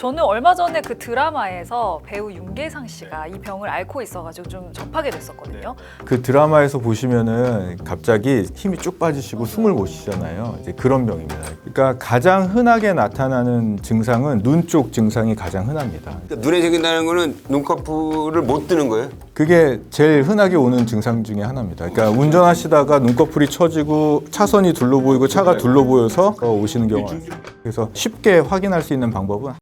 저는 얼마 전에 그 드라마에서 배우 윤계상 씨가 이 병을 앓고 있어가지고 좀 접하게 됐었거든요. 그 드라마에서 보시면은 갑자기 힘이 쭉 빠지시고 숨을 못 쉬잖아요. 이제 그런 병입니다. 그러니까 가장 흔하게 나타나는 증상은 눈 쪽 증상이 가장 흔합니다. 그러니까 눈에 생긴다는 거는 눈꺼풀을 못 뜨는 거예요? 그게 제일 흔하게 오는 증상 중에 하나입니다. 그러니까 운전하시다가 눈꺼풀이 처지고 차선이 둘러 보이고 차가 둘러 보여서 오시는 경우가 많습니다. 그래서 쉽게 확인할 수 있는 방법은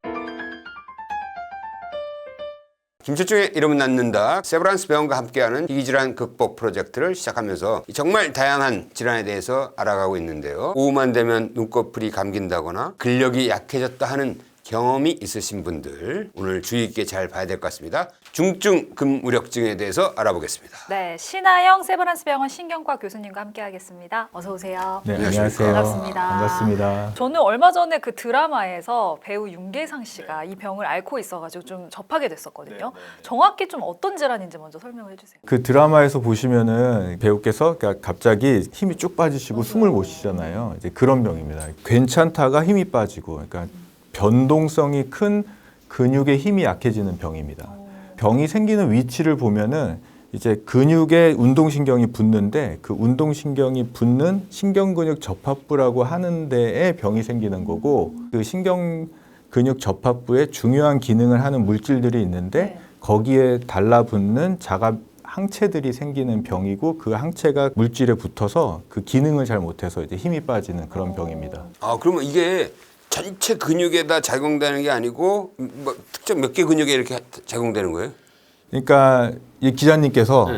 김철중의 이름은 낳는다. 세브란스 병원과 함께하는 희귀질환 극복 프로젝트를 시작하면서 정말 다양한 질환에 대해서 알아가고 있는데요. 오후만 되면 눈꺼풀이 감긴다거나 근력이 약해졌다 하는 경험이 있으신 분들 오늘 주의 있게 잘 봐야 될 것 같습니다. 중증 근무력증에 대해서 알아보겠습니다. 네, 신하영 세브란스 병원 신경과 교수님과 함께하겠습니다. 어서 오세요. 네, 안녕하세요. 반갑습니다. 반갑습니다. 저는 얼마 전에 그 드라마에서 배우 윤계상 씨가 이 병을 앓고 있어가지고 좀 접하게 됐었거든요. 정확히 좀 어떤 질환인지 먼저 설명을 해주세요. 그 드라마에서 보시면은 배우께서 갑자기 힘이 쭉 빠지시고 숨을 못 쉬잖아요. 이제 그런 병입니다. 괜찮다가 힘이 빠지고, 그러니까 변동성이 큰 근육의 힘이 약해지는 병입니다. 병이 생기는 위치를 보면은 이제 근육에 운동신경이 붙는데 그 운동신경이 붙는 신경근육 접합부라고 하는 데에 병이 생기는 거고, 그 신경근육 접합부에 중요한 기능을 하는 물질들이 있는데 거기에 달라붙는 자가 항체들이 생기는 병이고, 그 항체가 물질에 붙어서 그 기능을 잘 못해서 이제 힘이 빠지는 그런 병입니다. 아, 그러면 이게 전체 근육에다 작용되는 게 아니고 뭐 특정 몇 개 근육에 이렇게 작용되는 거예요? 그러니까 이 기자님께서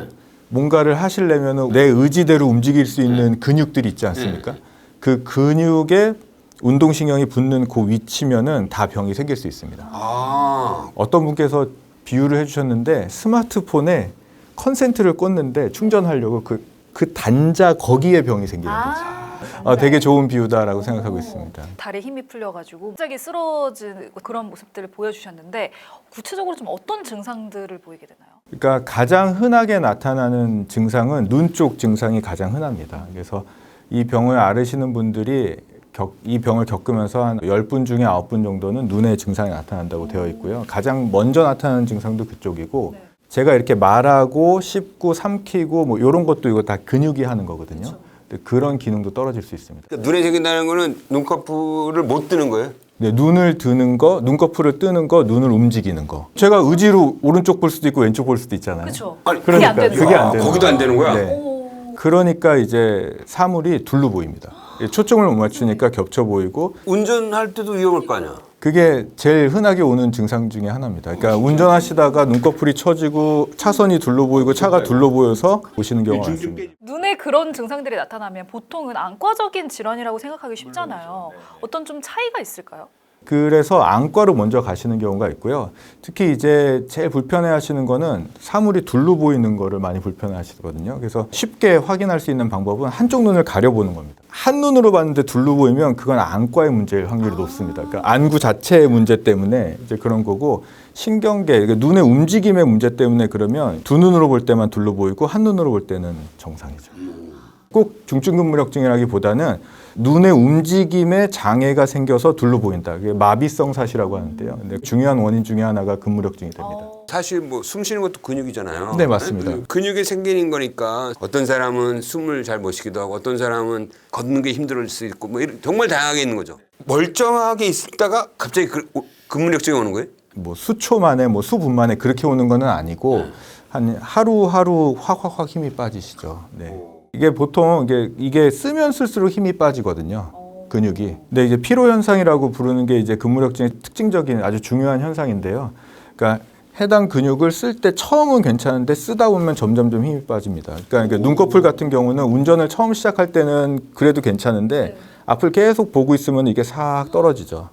뭔가를 하시려면 내 의지대로 움직일 수 있는 근육들이 있지 않습니까? 그 근육에 운동신경이 붙는 그 위치면은 다 병이 생길 수 있습니다. 아, 어떤 분께서 비유를 해주셨는데 스마트폰에 컨센트를 꽂는데 충전하려고 그 단자 거기에 병이 생기는 거죠. 되게 좋은 비유다라고 생각하고 있습니다. 다리에 힘이 풀려가지고 갑자기 쓰러진 그런 모습들을 보여주셨는데 구체적으로 좀 어떤 증상들을 보이게 되나요? 그러니까 가장 흔하게 나타나는 증상은 눈 쪽 증상이 가장 흔합니다. 그래서 이 병을 앓으시는 분들이 이 병을 겪으면서 한 10분 중에 9분 정도는 눈의 증상이 나타난다고 되어 있고요. 가장 먼저 나타나는 증상도 그쪽이고, 제가 이렇게 말하고 씹고 삼키고 뭐 이런 것도 이거 다 근육이 하는 거거든요. 그런 기능도 떨어질 수 있습니다. 그러니까 눈에 생긴다는 거는 눈꺼풀을 못 뜨는 거예요? 네, 눈을 드는 거, 눈꺼풀을 뜨는 거, 눈을 움직이는 거. 제가 의지로 오른쪽 볼 수도 있고 왼쪽 볼 수도 있잖아요. 그렇죠. 그게 안 되는 그게 안 아, 되는 거기도 안 되는 거야? 네. 그러니까 이제 사물이 둘로 보입니다. 초점을 못 맞추니까 겹쳐 보이고, 운전할 때도 위험할 거 아니야? 그게 제일 흔하게 오는 증상 중에 하나입니다. 그러니까 운전하시다가 눈꺼풀이 처지고 차선이 둘러 보이고 차가 둘러 보여서 오시는 경우가 많습니다. 눈에 그런 증상들이 나타나면 보통은 안과적인 질환이라고 생각하기 쉽잖아요. 어떤 좀 차이가 있을까요? 그래서 안과로 먼저 가시는 경우가 있고요. 특히 이제 제일 불편해하시는 거는 사물이 둘러 보이는 거를 많이 불편해하시거든요. 그래서 쉽게 확인할 수 있는 방법은 한쪽 눈을 가려보는 겁니다. 한 눈으로 봤는데 둘러 보이면 그건 안과의 문제일 확률이 높습니다. 그러니까 안구 자체의 문제 때문에 이제 그런 거고, 신경계, 그러니까 눈의 움직임의 문제 때문에 그러면 두 눈으로 볼 때만 둘러 보이고 한 눈으로 볼 때는 정상이죠. 꼭 중증근무력증이라기보다는 눈의 움직임에 장애가 생겨서 둘러 보인다. 그게 마비성 사시라고 하는데요. 근데 중요한 원인 중에 하나가 근무력증이 됩니다. 사실 뭐 숨 쉬는 것도 근육이잖아요. 네, 맞습니다. 근육이 생기는 거니까 어떤 사람은 숨을 잘 못 쉬기도 하고 어떤 사람은 걷는 게 힘들 수 있고 뭐 정말 다양하게 있는 거죠. 멀쩡하게 있다가 갑자기 근무력증이 오는 거예요? 뭐 수초 만에 뭐 수분 만에 그렇게 오는 건 아니고 한 하루하루 확 힘이 빠지시죠. 네. 이게 보통 이게 쓰면 쓸수록 힘이 빠지거든요. 근육이. 근데 이제 피로 현상이라고 부르는 게 이제 근무력증의 특징적인 아주 중요한 현상인데요. 그러니까 해당 근육을 쓸 때 처음은 괜찮은데 쓰다 보면 점점 힘이 빠집니다. 그러니까 눈꺼풀 같은 경우는 운전을 처음 시작할 때는 그래도 괜찮은데 앞을 계속 보고 있으면 이게 싹 떨어지죠.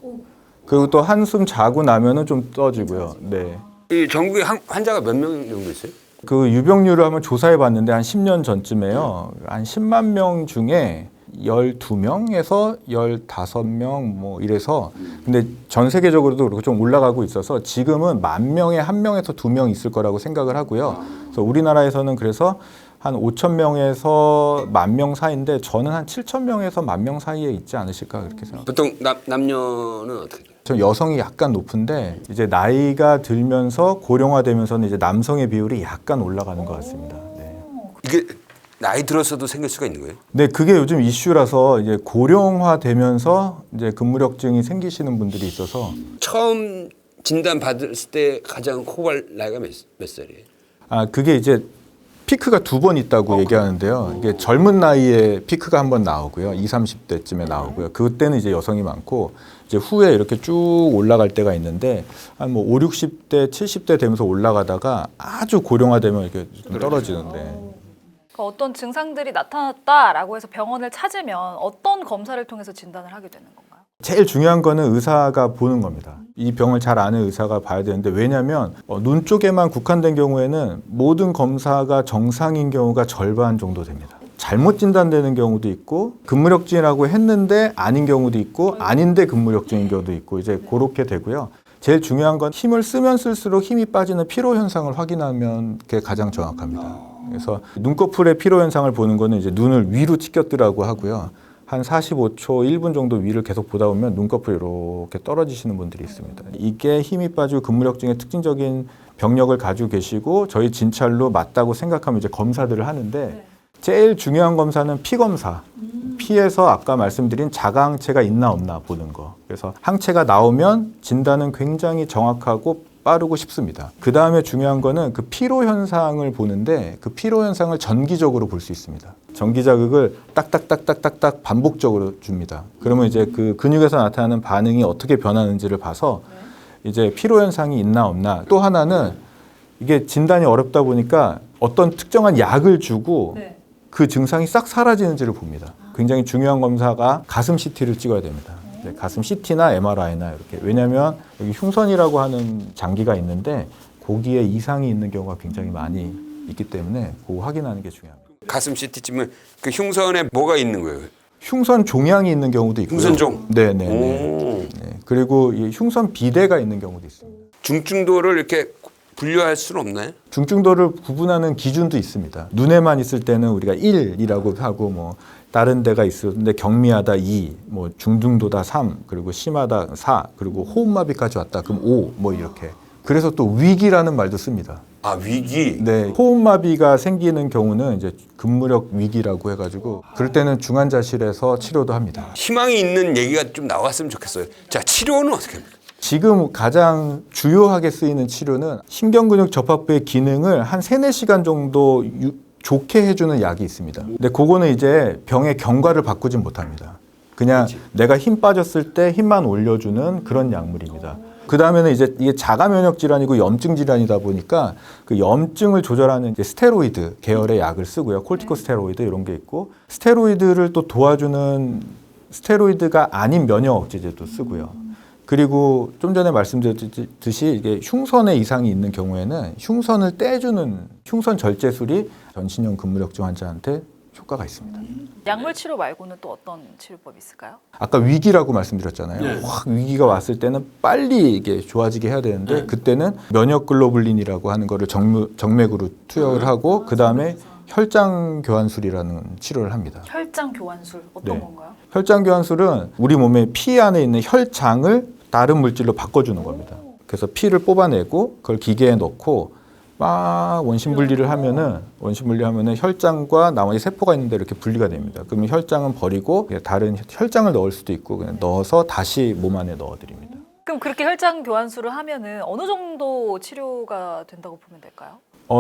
그리고 또 한숨 자고 나면은 좀 떠지고요. 네. 이 전국에 환자가 몇 명 정도 있어요? 그 유병률을 한번 조사해 봤는데 한 10년 전쯤에요. 한 10만 명 중에 12명에서 15명 뭐 이래서, 근데 전 세계적으로도 그렇고 좀 올라가고 있어서 지금은 10,000명에 1명에서 2명 있을 거라고 생각을 하고요. 그래서 우리나라에서는 그래서 한 5,000명에서 10,000명 사이인데 저는 한 7,000명에서 10,000명 사이에 있지 않으실까 그렇게 생각합니다. 보통 남녀는 어떻게 돼요? 좀 여성이 약간 높은데 이제 나이가 들면서 고령화되면서는 이제 남성의 비율이 약간 올라가는 것 같습니다. 네. 이게 나이 들어서도 생길 수가 있는 거예요? 네, 그게 요즘 이슈라서 이제 고령화되면서 이제 근무력증이 생기시는 분들이 있어서 처음 진단 받았을 때 가장 호발 나이가 몇 살이에요? 그게 이제 피크가 2번 있다고 얘기하는데요. 이게 젊은 나이에 피크가 한 번 나오고요. 20, 30대쯤에 나오고요. 그때는 이제 여성이 많고 이제 후에 이렇게 쭉 올라갈 때가 있는데 한 뭐 5, 60대, 70대 되면서 올라가다가 아주 고령화되면 이렇게 좀 떨어지는데 그러니까 어떤 증상들이 나타났다라고 해서 병원을 찾으면 어떤 검사를 통해서 진단을 하게 되는 건가요? 제일 중요한 거는 의사가 보는 겁니다. 이 병을 잘 아는 의사가 봐야 되는데 왜냐하면 눈 쪽에만 국한된 경우에는 모든 검사가 정상인 경우가 절반 정도 됩니다. 잘못 진단되는 경우도 있고 근무력증이라고 했는데 아닌 경우도 있고 아닌데 근무력증인 경우도 있고 이제 그렇게 되고요. 제일 중요한 건 힘을 쓰면 쓸수록 힘이 빠지는 피로 현상을 확인하면 그게 가장 정확합니다. 그래서 눈꺼풀의 피로 현상을 보는 거는 이제 눈을 위로 치켜뜨라고 하고요. 한 45초, 1분 정도 위를 계속 보다 보면 눈꺼풀이 이렇게 떨어지시는 분들이 있습니다. 이게 힘이 빠지고 근무력증의 특징적인 병력을 가지고 계시고 저희 진찰로 맞다고 생각하면 이제 검사들을 하는데 제일 중요한 검사는 피 검사. 피에서 아까 말씀드린 자가항체가 있나 없나 보는 거. 그래서 항체가 나오면 진단은 굉장히 정확하고 빠르고 쉽습니다. 그 다음에 중요한 거는 그 피로 현상을 보는데 그 피로 현상을 전기적으로 볼 수 있습니다. 전기 자극을 딱딱딱딱딱딱 반복적으로 줍니다. 그러면 이제 그 근육에서 나타나는 반응이 어떻게 변하는지를 봐서 이제 피로 현상이 있나 없나. 또 하나는 이게 진단이 어렵다 보니까 어떤 특정한 약을 주고 그 증상이 싹 사라지는지를 봅니다. 굉장히 중요한 검사가 가슴 CT를 찍어야 됩니다. 가슴 CT나 MRI나 이렇게. 왜냐하면 여기 흉선이라고 하는 장기가 있는데 거기에 이상이 있는 경우가 굉장히 많이 있기 때문에 그거 확인하는 게 중요합니다. 가슴 CT 찍으면 그 흉선에 뭐가 있는 거예요? 흉선 종양이 있는 경우도 있고요. 흉선종? 네네. 오. 네. 그리고 이 흉선 비대가 있는 경우도 있습니다. 중증도를 이렇게 분류할 수는 없나요? 중증도를 구분하는 기준도 있습니다. 눈에만 있을 때는 우리가 1이라고 하고 뭐 다른 데가 있었는데 경미하다 2, 뭐 중등도다 3, 그리고 심하다 4, 그리고 호흡마비까지 왔다 그럼 5, 뭐 이렇게. 그래서 또 위기라는 말도 씁니다. 아, 위기? 네, 호흡마비가 생기는 경우는 이제 근무력 위기라고 해가지고 그럴 때는 중환자실에서 치료도 합니다. 희망이 있는 얘기가 좀 나왔으면 좋겠어요. 자, 치료는 어떻게 합니까? 지금 가장 주요하게 쓰이는 치료는 신경근육 접합부의 기능을 한 3, 4시간 정도 좋게 해주는 약이 있습니다. 근데 그거는 이제 병의 경과를 바꾸진 못합니다. 그냥 내가 힘 빠졌을 때 힘만 올려주는 그런 약물입니다. 그 다음에는 이제 이게 자가 면역 질환이고 염증 질환이다 보니까 그 염증을 조절하는 이제 스테로이드 계열의 약을 쓰고요. 콜티코스테로이드 이런 게 있고 스테로이드를 또 도와주는 스테로이드가 아닌 면역 억제제도 쓰고요. 그리고 좀 전에 말씀드렸듯이 이게 흉선에 이상이 있는 경우에는 흉선을 떼주는 흉선 절제술이 전신형 근무력증 환자한테 효과가 있습니다. 약물 치료 말고는 또 어떤 치료법이 있을까요? 아까 위기라고 말씀드렸잖아요. 확 위기가 왔을 때는 빨리 이게 좋아지게 해야 되는데 그때는 면역 글로불린이라고 하는 거를 정맥으로 투여를 하고 그 다음에 혈장 교환술이라는 치료를 합니다. 혈장 교환술 어떤 네. 건가요? 혈장 교환술은 우리 몸의 피 안에 있는 혈장을 다른 물질로 바꿔주는 겁니다. 그래서 피를 뽑아내고 그걸 기계에 넣고 막 원심 분리를 하면은 혈장과 나머지 세포가 있는데 이렇게 분리가 됩니다. 그러면 혈장은 버리고 다른 혈장을 넣을 수도 있고 그냥 넣어서 다시 몸 안에 넣어드립니다. 그럼 그렇게 혈장 교환술을 하면은 어느 정도 치료가 된다고 보면 될까요?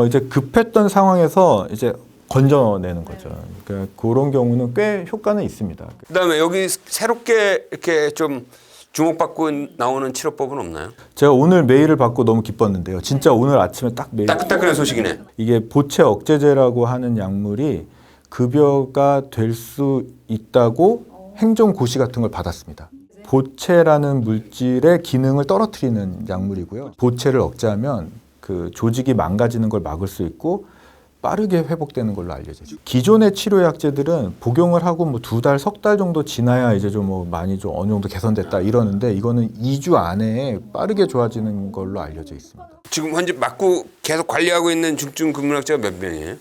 이제 급했던 상황에서 이제 건져내는 거죠. 그러니까 그런 경우는 꽤 효과는 있습니다. 그다음에 여기 새롭게 이렇게 좀 주목받고 나오는 치료법은 없나요? 제가 오늘 메일을 받고 너무 기뻤는데요. 진짜 오늘 아침에 딱 메일. 따끈따끈한 소식이네. 이게 보채 억제제라고 하는 약물이 급여가 될 수 있다고 행정고시 같은 걸 받았습니다. 보채라는 물질의 기능을 떨어뜨리는 약물이고요. 보채를 억제하면 그 조직이 망가지는 걸 막을 수 있고 빠르게 회복되는 걸로 알려져요. 기존의 치료약제들은 복용을 하고 뭐 2달, 3달 정도 지나야 이제 좀 뭐 많이 좀 어느 정도 개선됐다 이러는데 이거는 2주 안에 빠르게 좋아지는 걸로 알려져 있습니다. 지금 현재 맞고 계속 관리하고 있는 중증 근무력자가 몇 명이에요?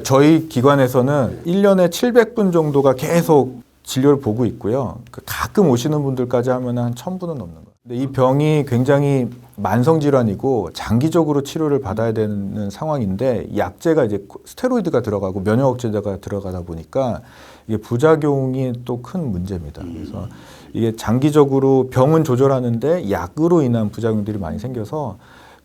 저희 기관에서는 1년에 700분 정도가 계속 진료를 보고 있고요. 가끔 오시는 분들까지 하면 한 1000분은 넘는 거예요. 근데 이 병이 굉장히 만성 질환이고 장기적으로 치료를 받아야 되는 상황인데 약제가 이제 스테로이드가 들어가고 면역 억제제가 들어가다 보니까 이게 부작용이 또 큰 문제입니다. 그래서 이게 장기적으로 병은 조절하는데 약으로 인한 부작용들이 많이 생겨서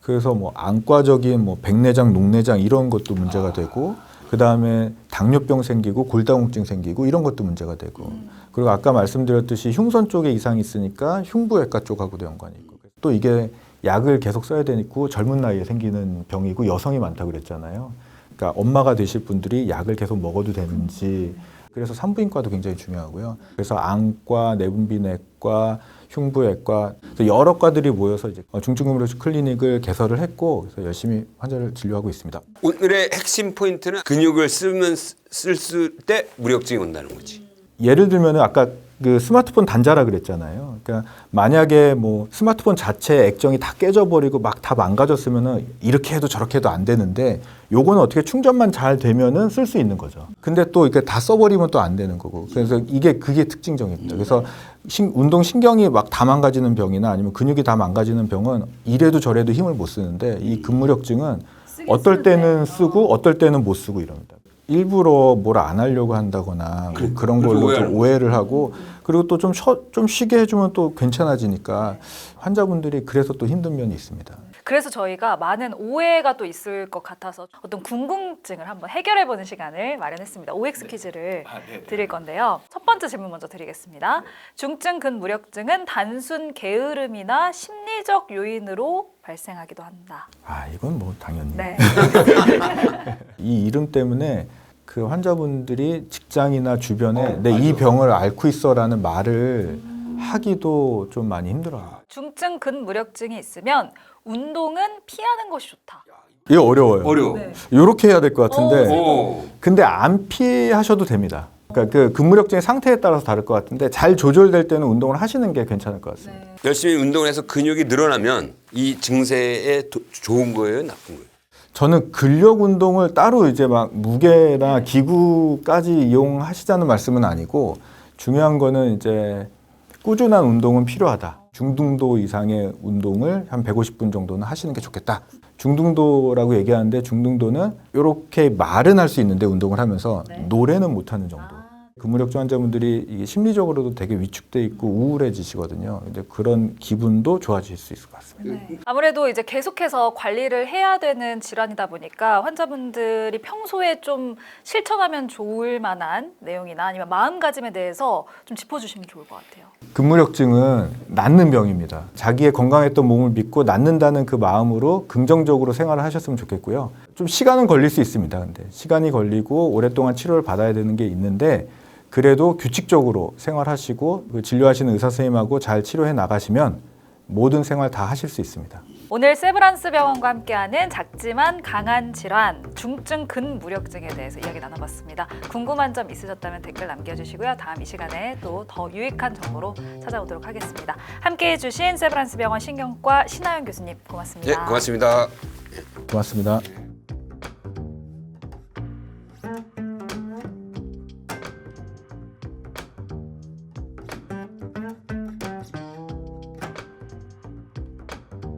그래서 뭐 안과적인 뭐 백내장, 녹내장 이런 것도 문제가 되고 그 다음에 당뇨병 생기고 골다공증 생기고 이런 것도 문제가 되고 그리고 아까 말씀드렸듯이 흉선 쪽에 이상이 있으니까 흉부외과 쪽하고도 연관이 있고 또 이게 약을 계속 써야 되니까 젊은 나이에 생기는 병이고 여성이 많다고 그랬잖아요. 그러니까 엄마가 되실 분들이 약을 계속 먹어도 되는지 그래서 산부인과도 굉장히 중요하고요. 그래서 안과, 내분비내과, 흉부외과 여러 과들이 모여서 이제 중증금무력증 클리닉을 개설을 했고 그래서 열심히 환자를 진료하고 있습니다. 오늘의 핵심 포인트는 근육을 쓰면 쓸 때 무력증이 온다는 거지. 예를 들면 아까 그 스마트폰 단자라 그랬잖아요. 그러니까 만약에 뭐 스마트폰 자체 액정이 다 깨져버리고 막 다 망가졌으면은 이렇게 해도 저렇게 해도 안 되는데 요거는 어떻게 충전만 잘 되면은 쓸 수 있는 거죠. 근데 또 이렇게 다 써버리면 또 안 되는 거고. 그래서 그게 특징적입니다. 그래서 운동 신경이 막 다 망가지는 병이나 아니면 근육이 다 망가지는 병은 이래도 저래도 힘을 못 쓰는데 이 근무력증은 어떨 때는 쓰고 어떨 때는 못 쓰고 이럽니다. 일부러 뭘 안 하려고 한다거나 뭐 그런 걸로 좀 오해를 하고 그리고 또 좀 쉬게 해주면 또 괜찮아지니까 환자분들이 그래서 또 힘든 면이 있습니다. 그래서 저희가 많은 오해가 또 있을 것 같아서 어떤 궁금증을 한번 해결해보는 시간을 마련했습니다. OX 퀴즈를 드릴 건데요. 첫 번째 질문 먼저 드리겠습니다. 중증 근무력증은 단순 게으름이나 심리적 요인으로 발생하기도 한다. 아 이건 뭐 당연히 네. 이 이름 때문에 그 환자분들이 직장이나 주변에 내 이 병을 앓고 있어라는 말을 하기도 좀 많이 힘들어요. 중증 근무력증이 있으면 운동은 피하는 것이 좋다. 이거 어려워요. 어려워. 네. 이렇게 해야 될 것 같은데 오. 근데 안 피하셔도 됩니다. 그러니까 그 근무력증의 상태에 따라서 다를 것 같은데 잘 조절될 때는 운동을 하시는 게 괜찮을 것 같습니다. 네. 열심히 운동을 해서 근육이 늘어나면 이 증세에 좋은 거예요, 나쁜 거예요? 저는 근력 운동을 따로 이제 막 무게나 기구까지 이용하시자는 말씀은 아니고 중요한 거는 이제 꾸준한 운동은 필요하다. 중등도 이상의 운동을 한 150분 정도는 하시는 게 좋겠다. 중등도라고 얘기하는데 중등도는 이렇게 말은 할 수 있는데 운동을 하면서 네. 노래는 못하는 정도. 근무력증 환자분들이 이게 심리적으로도 되게 위축돼 있고 우울해지시거든요. 근데 그런 기분도 좋아질 수 있을 것 같습니다. 네. 아무래도 이제 계속해서 관리를 해야 되는 질환이다 보니까 환자분들이 평소에 좀 실천하면 좋을 만한 내용이나 아니면 마음가짐에 대해서 좀 짚어주시면 좋을 것 같아요. 근무력증은 낫는 병입니다. 자기의 건강했던 몸을 믿고 낫는다는 그 마음으로 긍정적으로 생활을 하셨으면 좋겠고요. 좀 시간은 걸릴 수 있습니다. 근데 시간이 걸리고 오랫동안 치료를 받아야 되는 게 있는데 그래도 규칙적으로 생활하시고 그 진료하시는 의사 선생님하고 잘 치료해 나가시면 모든 생활 다 하실 수 있습니다. 오늘 세브란스 병원과 함께하는 작지만 강한 질환, 중증 근무력증에 대해서 이야기 나눠봤습니다. 궁금한 점 있으셨다면 댓글 남겨주시고요. 다음 이 시간에 또 더 유익한 정보로 찾아오도록 하겠습니다. 함께해 주신 세브란스 병원 신경과 신하연 교수님 고맙습니다. 네, 고맙습니다. 고맙습니다.